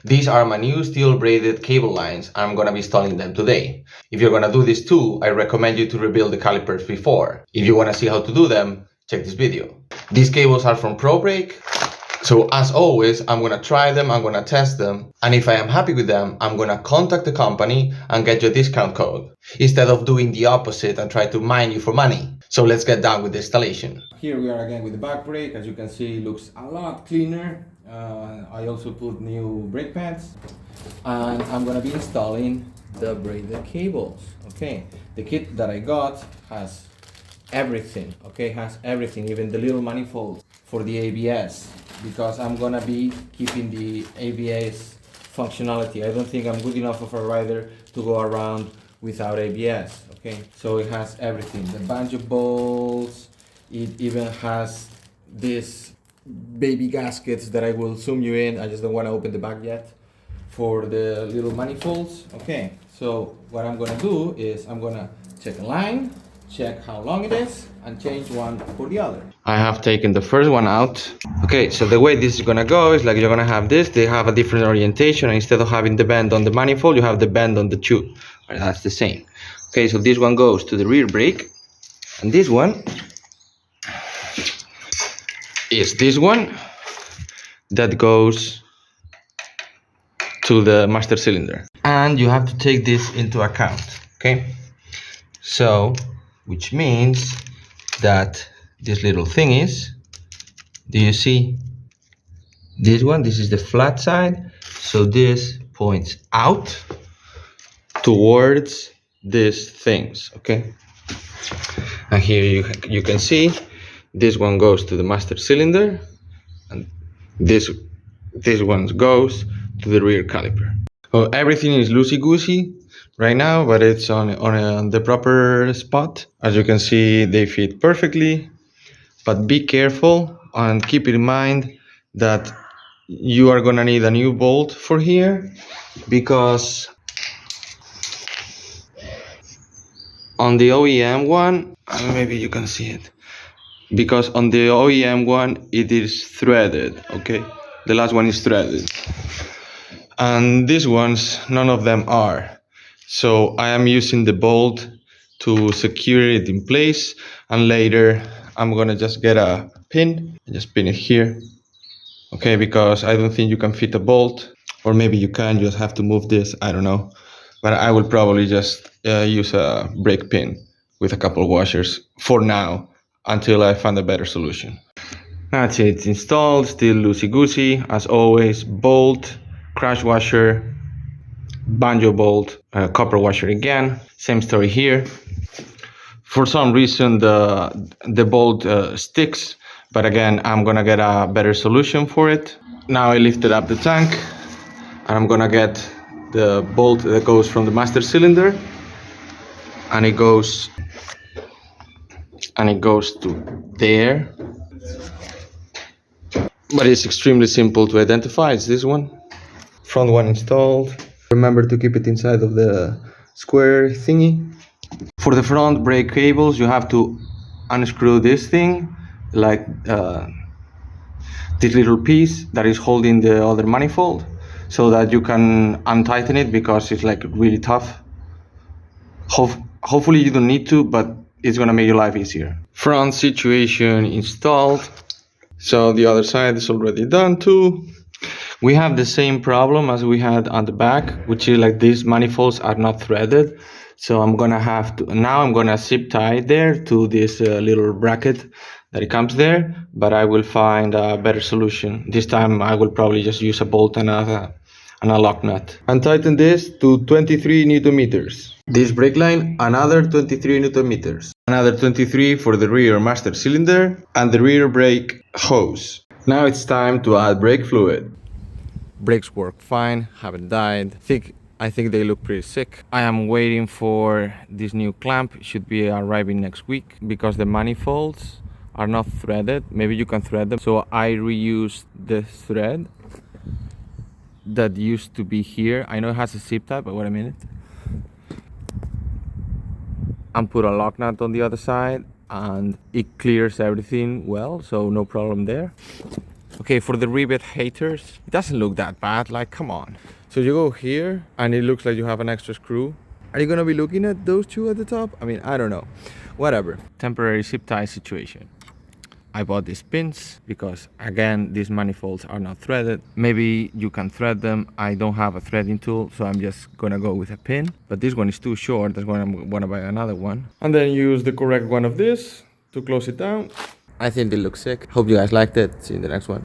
These are my new steel braided cable lines. I'm gonna be installing them today. If you're gonna do this too, I recommend you to rebuild the calipers before. If you wanna see how to do them, check this video. These cables are from ProBreak. So as always, I'm gonna try them, I'm gonna test them, and if I am happy with them, I'm gonna contact the company and get you a discount code, instead of doing the opposite and try to mine you for money. So let's get down with the installation. Here we are again with the back brake. As you can see, it looks a lot cleaner. I also put new brake pads, and I'm gonna be installing the braided cables. Okay, the kit that I got has everything. Okay, has everything, even the little manifold for the ABS, because I'm gonna be keeping the ABS functionality. I don't think I'm good enough of a rider to go around without ABS. Okay, so it has everything, the banjo bolts. It even has this baby gaskets that I will zoom you in. I just don't want to open the back yet, for the little manifolds. Okay, so what I'm gonna do is I'm gonna check a line, check how long it is, and change one for the other. I have taken the first one out. Okay, so the way this is gonna go is like you're gonna have this, they have a different orientation, and instead of having the bend on the manifold, you have the bend on the tube. That's the same. Okay, so this one goes to the rear brake, and this one is this one that goes to the master cylinder. And you have to take this into account, okay? So, which means that this little thing is, do you see this one? This is the flat side. So this points out towards these things, okay? And here you can see this one goes to the master cylinder, and this one goes to the rear caliper. Oh, everything is loosey-goosey right now, but it's on the proper spot. As you can see, they fit perfectly, but be careful and keep in mind that you are gonna need a new bolt for here, because on the OEM one, maybe you can see it, because on the OEM one it is threaded, okay? The last one is threaded, and these ones, none of them are. So I am using the bolt to secure it in place, and later I'm gonna just get a pin and just pin it here, okay? Because I don't think you can fit a bolt, or maybe you can, you just have to move this, I don't know. But I will probably just use a brake pin with a couple of washers for now, until I find a better solution. That's it, it's installed, still loosey-goosey, as always. Bolt, crash washer, banjo bolt, copper washer again, same story here. For some reason the bolt sticks, but again, I'm gonna get a better solution for it. Now I lifted up the tank, and I'm gonna get the bolt that goes from the master cylinder, and it goes to there. But it's extremely simple to identify. It's this one. Front one installed. Remember to keep it inside of the square thingy. For the front brake cables, you have to unscrew this thing, like this little piece that is holding the other manifold, so that you can untighten it, because it's like really tough. Hopefully you don't need to, but it's gonna make your life easier. Front situation installed. So the other side is already done too. We have the same problem as we had on the back, which is like these manifolds are not threaded. So I'm gonna zip tie there to this little bracket that it comes there, but I will find a better solution. This time I will probably just use a bolt and a lock nut. And tighten this to 23 Newton meters. This brake line, another 23 Newton meters. Another 23 for the rear master cylinder and the rear brake hose. Now it's time to add brake fluid. Brakes work fine, haven't died. I think they look pretty sick. I am waiting for this new clamp. It should be arriving next week, because the manifolds are not threaded. Maybe you can thread them. So I reused the thread that used to be here. I know it has a zip tie, but wait a minute. And put a lock nut on the other side, and it clears everything well, so no problem there. Okay, for the rivet haters, it doesn't look that bad, like come on. So you go here and it looks like you have an extra screw. Are you gonna be looking at those two at the top? I mean, I don't know. Whatever. Temporary zip tie situation. I bought these pins because again, these manifolds are not threaded. Maybe you can thread them. I don't have a threading tool, so I'm just gonna go with a pin. But this one is too short, that's why I'm gonna buy another one. And then use the correct one of this to close it down. I think it looks sick. Hope you guys liked it. See you in the next one.